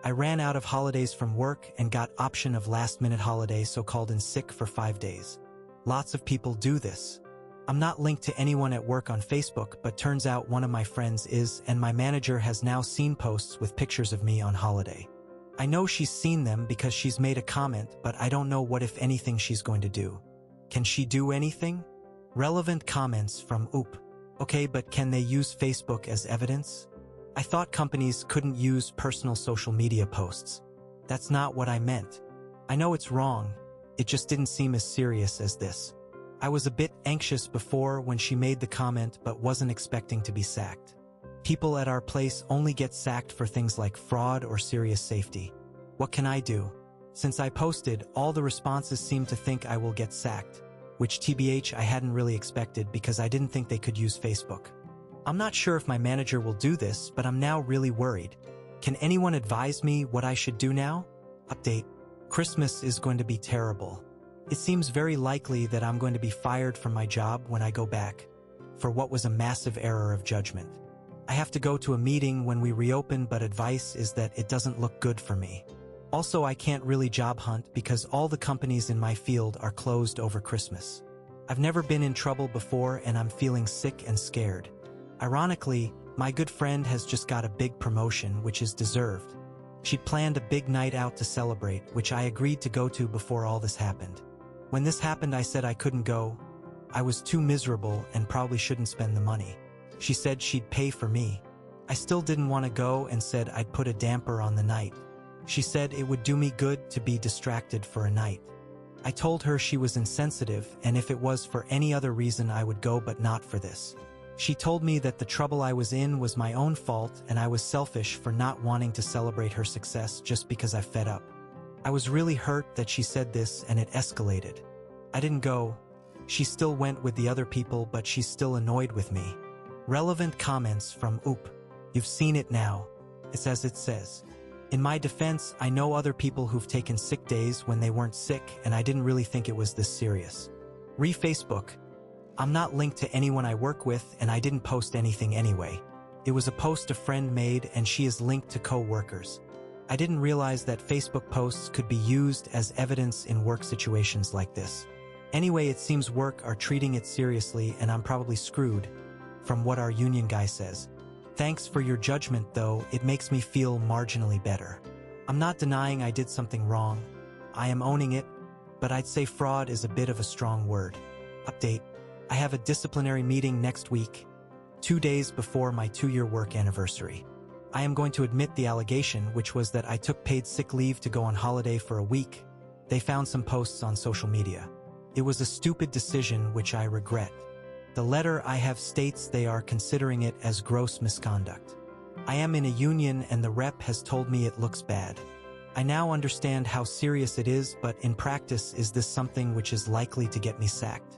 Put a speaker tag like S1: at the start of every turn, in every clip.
S1: I ran out of holidays from work and got option of last-minute holiday, so called in sick for 5 days. Lots of people do this. I'm not linked to anyone at work on Facebook, but turns out one of my friends is, and my manager has now seen posts with pictures of me on holiday. I know she's seen them because she's made a comment, but I don't know what, if anything, she's going to do. Can she do anything? Relevant comments from Oop. Okay, but can they use Facebook as evidence? I thought companies couldn't use personal social media posts. That's not what I meant. I know it's wrong. It just didn't seem as serious as this. I was a bit anxious before when she made the comment, but wasn't expecting to be sacked. People at our place only get sacked for things like fraud or serious safety. What can I do? Since I posted, all the responses seem to think I will get sacked, which TBH I hadn't really expected because I didn't think they could use Facebook. I'm not sure if my manager will do this, but I'm now really worried. Can anyone advise me what I should do now? Update. Christmas is going to be terrible. It seems very likely that I'm going to be fired from my job when I go back, for what was a massive error of judgment. I have to go to a meeting when we reopen, but advice is that it doesn't look good for me. Also, I can't really job hunt because all the companies in my field are closed over Christmas. I've never been in trouble before and I'm feeling sick and scared. Ironically, my good friend has just got a big promotion, which is deserved. She'd planned a big night out to celebrate, which I agreed to go to before all this happened. When this happened, I said I couldn't go. I was too miserable and probably shouldn't spend the money. She said she'd pay for me. I still didn't want to go and said I'd put a damper on the night. She said it would do me good to be distracted for a night. I told her she was insensitive, and if it was for any other reason I would go, but not for this. She told me that the trouble I was in was my own fault and I was selfish for not wanting to celebrate her success just because I fed up. I was really hurt that she said this, and it escalated. I didn't go. She still went with the other people, but she's still annoyed with me. Relevant comments from Oop. You've seen it now. It's as it says. In my defense, I know other people who've taken sick days when they weren't sick, and I didn't really think it was this serious. Re-Facebook. I'm not linked to anyone I work with, and I didn't post anything anyway. It was a post a friend made, and she is linked to co-workers. I didn't realize that Facebook posts could be used as evidence in work situations like this. Anyway, it seems work are treating it seriously, and I'm probably screwed, from what our union guy says. Thanks for your judgment, though. It makes me feel marginally better. I'm not denying I did something wrong. I am owning it, but I'd say fraud is a bit of a strong word. Update. I have a disciplinary meeting next week, 2 days before my 2-year work anniversary. I am going to admit the allegation, which was that I took paid sick leave to go on holiday for a week. They found some posts on social media. It was a stupid decision, which I regret. The letter I have states they are considering it as gross misconduct. I am in a union and the rep has told me it looks bad. I now understand how serious it is, but in practice, is this something which is likely to get me sacked?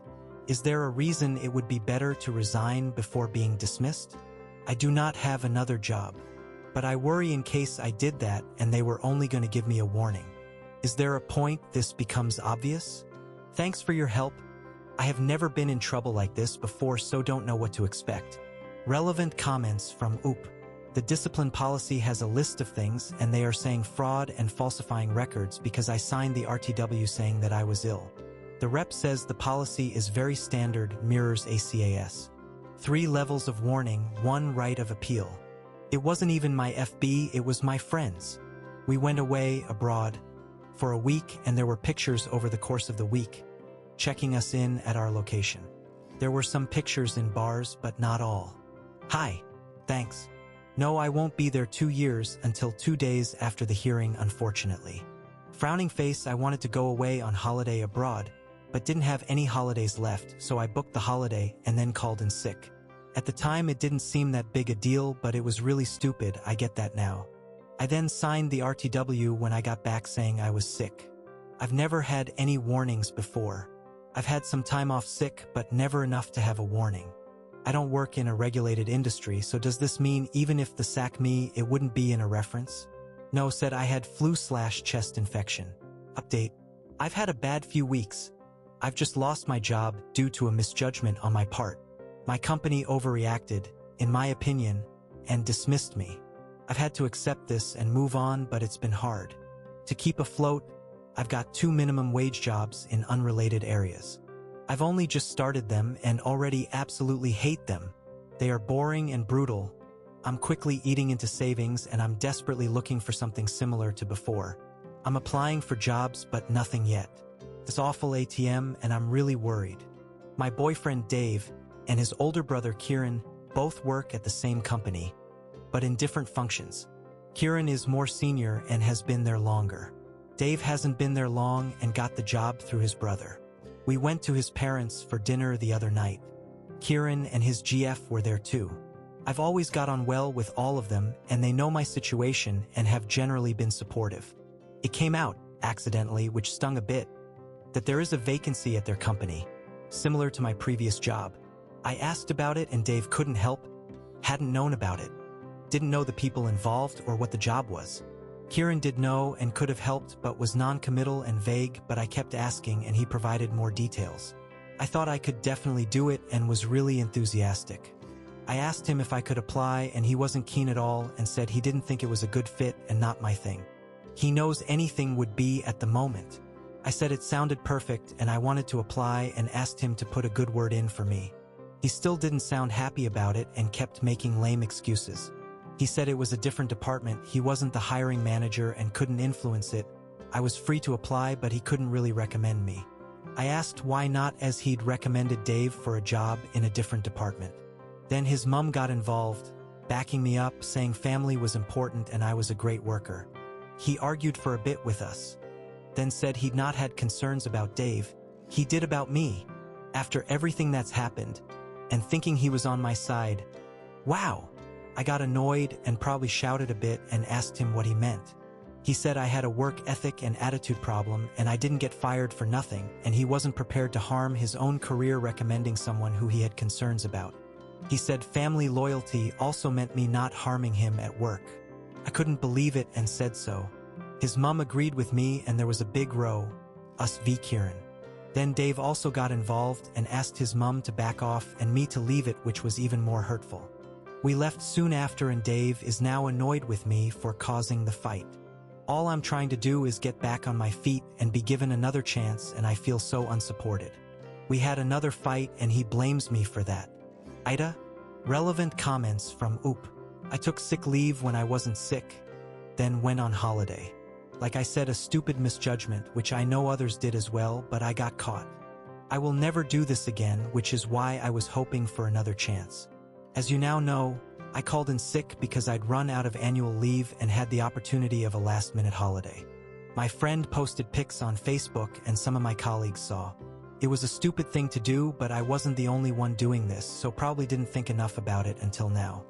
S1: Is there a reason it would be better to resign before being dismissed? I do not have another job, but I worry in case I did that and they were only going to give me a warning. Is there a point this becomes obvious? Thanks for your help. I have never been in trouble like this before, so don't know what to expect. Relevant comments from Oop. The discipline policy has a list of things, and they are saying fraud and falsifying records because I signed the RTW saying that I was ill. The rep says the policy is very standard, mirrors ACAS. 3 levels of warning, 1 right of appeal. It wasn't even my FB, it was my friends. We went away abroad for a week, and there were pictures over the course of the week, checking us in at our location. There were some pictures in bars, but not all. Hi. Thanks. No, I won't be there 2 years until 2 days after the hearing, unfortunately. Frowning face. I wanted to go away on holiday abroad, but didn't have any holidays left, so I booked the holiday and then called in sick. At the time, it didn't seem that big a deal, but it was really stupid. I get that now. I then signed the RTW when I got back saying I was sick. I've never had any warnings before. I've had some time off sick, but never enough to have a warning. I don't work in a regulated industry, so does this mean even if they sack me, it wouldn't be in a reference? No, said I had flu/chest infection. Update. I've had a bad few weeks. I've just lost my job due to a misjudgment on my part. My company overreacted, in my opinion, and dismissed me. I've had to accept this and move on, but it's been hard. To keep afloat, I've got 2 minimum wage jobs in unrelated areas. I've only just started them and already absolutely hate them. They are boring and brutal. I'm quickly eating into savings and I'm desperately looking for something similar to before. I'm applying for jobs but nothing yet. This awful ATM and I'm really worried. My boyfriend Dave and his older brother Kieran both work at the same company, but in different functions. Kieran is more senior and has been there longer. Dave hasn't been there long and got the job through his brother. We went to his parents for dinner the other night. Kieran and his GF were there too. I've always got on well with all of them and they know my situation and have generally been supportive. It came out, accidentally, which stung a bit, that there is a vacancy at their company, similar to my previous job. I asked about it and Dave couldn't help, hadn't known about it, didn't know the people involved or what the job was. Kieran did know and could have helped but was non-committal and vague, but I kept asking and he provided more details. I thought I could definitely do it and was really enthusiastic. I asked him if I could apply and he wasn't keen at all and said he didn't think it was a good fit and not my thing. He knows anything would be at the moment. I said it sounded perfect and I wanted to apply and asked him to put a good word in for me. He still didn't sound happy about it and kept making lame excuses. He said it was a different department, he wasn't the hiring manager and couldn't influence it. I was free to apply but he couldn't really recommend me. I asked why not, as he'd recommended Dave for a job in a different department. Then his mom got involved, backing me up, saying family was important and I was a great worker. He argued for a bit with us, then said he'd not had concerns about Dave, he did about me. After everything that's happened, and thinking he was on my side, wow! I got annoyed and probably shouted a bit and asked him what he meant. He said I had a work ethic and attitude problem and I didn't get fired for nothing, and he wasn't prepared to harm his own career recommending someone who he had concerns about. He said family loyalty also meant me not harming him at work. I couldn't believe it and said so. His mom agreed with me and there was a big row, us v Kieran. Then Dave also got involved and asked his mom to back off and me to leave it, which was even more hurtful. We left soon after and Dave is now annoyed with me for causing the fight. All I'm trying to do is get back on my feet and be given another chance, and I feel so unsupported. We had another fight and he blames me for that. Ida? Relevant comments from Oop. I took sick leave when I wasn't sick, then went on holiday. Like I said, a stupid misjudgment, which I know others did as well, but I got caught. I will never do this again, which is why I was hoping for another chance. As you now know, I called in sick because I'd run out of annual leave and had the opportunity of a last-minute holiday. My friend posted pics on Facebook and some of my colleagues saw. It was a stupid thing to do, but I wasn't the only one doing this, so probably didn't think enough about it until now.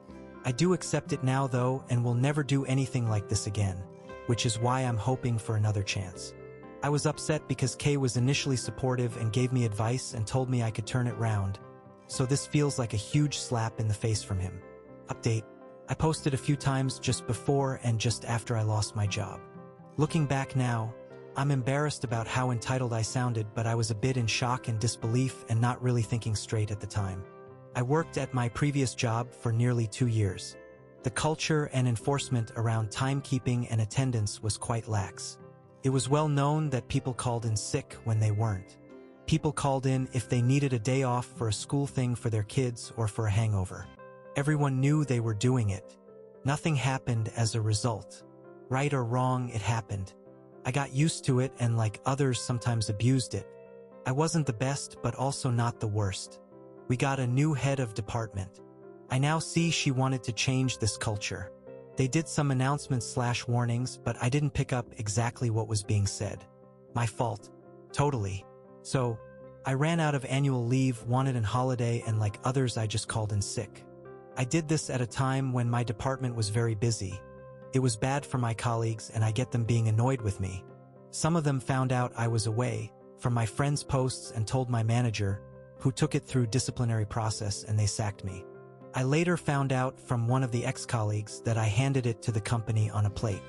S1: I do accept it now though, and will never do anything like this again, which is why I'm hoping for another chance. I was upset because Kay was initially supportive and gave me advice and told me I could turn it round, so this feels like a huge slap in the face from him. Update: I posted a few times just before and just after I lost my job. Looking back now, I'm embarrassed about how entitled I sounded, but I was a bit in shock and disbelief and not really thinking straight at the time. I worked at my previous job for nearly 2 years. The culture and enforcement around timekeeping and attendance was quite lax. It was well known that people called in sick when they weren't. People called in if they needed a day off for a school thing for their kids or for a hangover. Everyone knew they were doing it. Nothing happened as a result. Right or wrong, it happened. I got used to it and, like others, sometimes abused it. I wasn't the best, but also not the worst. We got a new head of department. I now see she wanted to change this culture. They did some announcements/warnings, but I didn't pick up exactly what was being said. My fault. Totally. So, I ran out of annual leave, wanted an holiday, and like others, I just called in sick. I did this at a time when my department was very busy. It was bad for my colleagues and I get them being annoyed with me. Some of them found out I was away from my friends' posts and told my manager, who took it through disciplinary process, and they sacked me. I later found out from one of the ex-colleagues that I handed it to the company on a plate.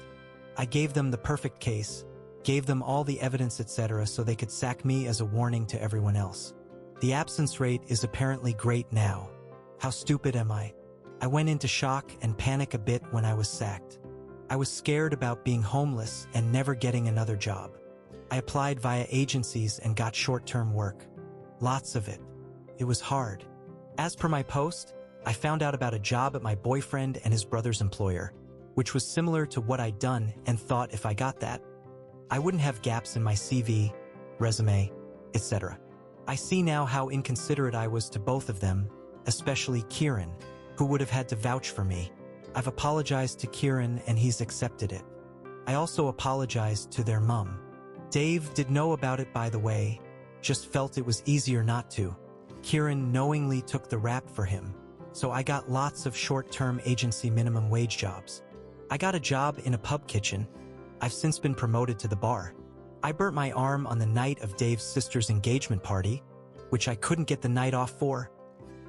S1: I gave them the perfect case, gave them all the evidence, etc., so they could sack me as a warning to everyone else. The absence rate is apparently great now. How stupid am I? I went into shock and panic a bit when I was sacked. I was scared about being homeless and never getting another job. I applied via agencies and got short-term work. Lots of it. It was hard. As per my post, I found out about a job at my boyfriend and his brother's employer, which was similar to what I'd done, and thought if I got that, I wouldn't have gaps in my CV, resume, etc. I see now how inconsiderate I was to both of them, especially Kieran, who would have had to vouch for me. I've apologized to Kieran and he's accepted it. I also apologized to their mum. Dave did know about it, by the way, just felt it was easier not to. Kieran knowingly took the rap for him, so I got lots of short-term agency minimum wage jobs. I got a job in a pub kitchen. I've since been promoted to the bar. I burnt my arm on the night of Dave's sister's engagement party, which I couldn't get the night off for.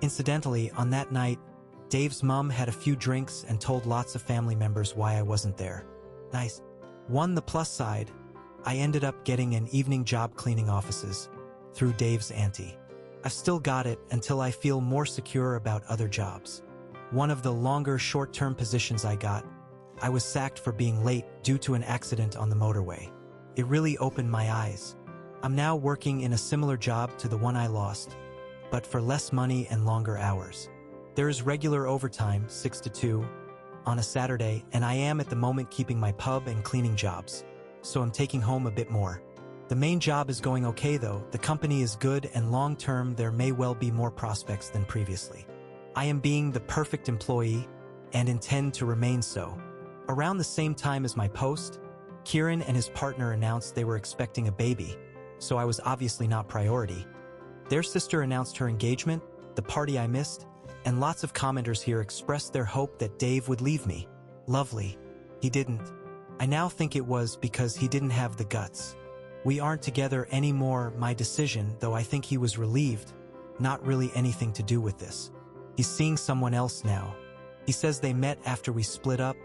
S1: Incidentally, on that night, Dave's mom had a few drinks and told lots of family members why I wasn't there. Nice. On the plus side, I ended up getting an evening job cleaning offices through Dave's auntie. I've still got it until I feel more secure about other jobs. One of the longer short-term positions I got, I was sacked for being late due to an accident on the motorway. It really opened my eyes. I'm now working in a similar job to the one I lost, but for less money and longer hours. There is regular overtime, 6 to 2, on a Saturday, and I am at the moment keeping my pub and cleaning jobs, so I'm taking home a bit more. The main job is going okay though, the company is good, and long-term there may well be more prospects than previously. I am being the perfect employee, and intend to remain so. Around the same time as my post, Kieran and his partner announced they were expecting a baby, so I was obviously not priority. Their sister announced her engagement, the party I missed, and lots of commenters here expressed their hope that Dave would leave me. Lovely. He didn't. I now think it was because he didn't have the guts. We aren't together anymore, my decision, though I think he was relieved. Not really anything to do with this. He's seeing someone else now. He says they met after we split up.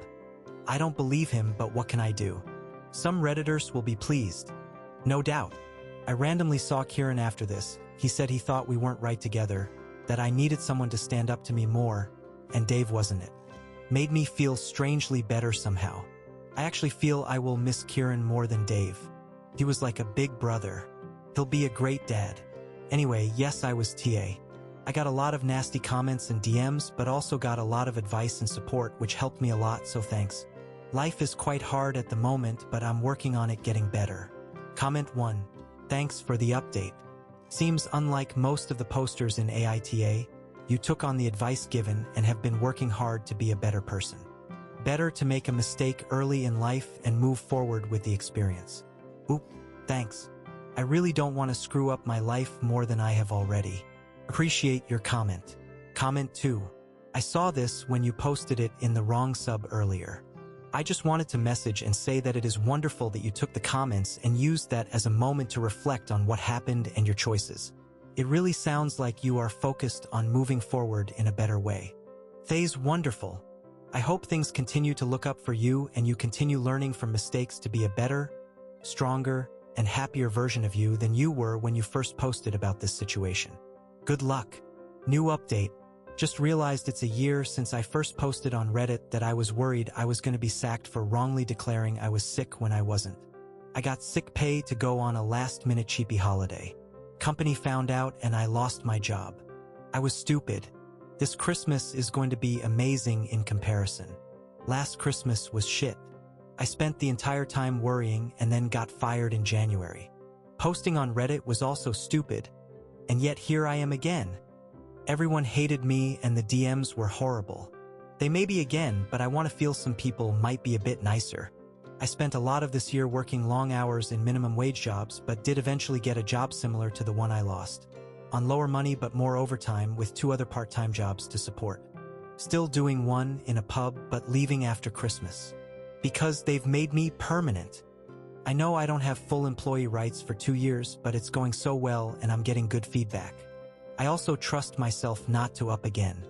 S1: I don't believe him, but what can I do? Some Redditors will be pleased. No doubt. I randomly saw Kieran after this. He said he thought we weren't right together, that I needed someone to stand up to me more, and Dave wasn't it. Made me feel strangely better somehow. I actually feel I will miss Kieran more than Dave. He was like a big brother. He'll be a great dad. Anyway, yes, I was TA. I got a lot of nasty comments and DMs, but also got a lot of advice and support, which helped me a lot, so thanks. Life is quite hard at the moment, but I'm working on it getting better. Comment 1. Thanks for the update. Seems unlike most of the posters in AITA, you took on the advice given and have been working hard to be a better person. Better to make a mistake early in life and move forward with the experience. Oop, thanks. I really don't want to screw up my life more than I have already. Appreciate your comment. Comment 2. I saw this when you posted it in the wrong sub earlier. I just wanted to message and say that it is wonderful that you took the comments and used that as a moment to reflect on what happened and your choices. It really sounds like you are focused on moving forward in a better way. Thay's wonderful. I hope things continue to look up for you and you continue learning from mistakes to be a better, stronger, and happier version of you than you were when you first posted about this situation. Good luck. New update. Just realized it's a year since I first posted on Reddit that I was worried I was going to be sacked for wrongly declaring I was sick when I wasn't. I got sick pay to go on a last-minute cheapy holiday. Company found out and I lost my job. I was stupid. This Christmas is going to be amazing in comparison. Last Christmas was shit. I spent the entire time worrying and then got fired in January. Posting on Reddit was also stupid, and yet here I am again. Everyone hated me and the DMs were horrible. They may be again, but I want to feel some people might be a bit nicer. I spent a lot of this year working long hours in minimum wage jobs, but did eventually get a job similar to the one I lost. On lower money but more overtime with 2 other part-time jobs to support. Still doing one in a pub but leaving after Christmas. Because they've made me permanent. I know I don't have full employee rights for 2 years, but it's going so well and I'm getting good feedback. I also trust myself not to up again.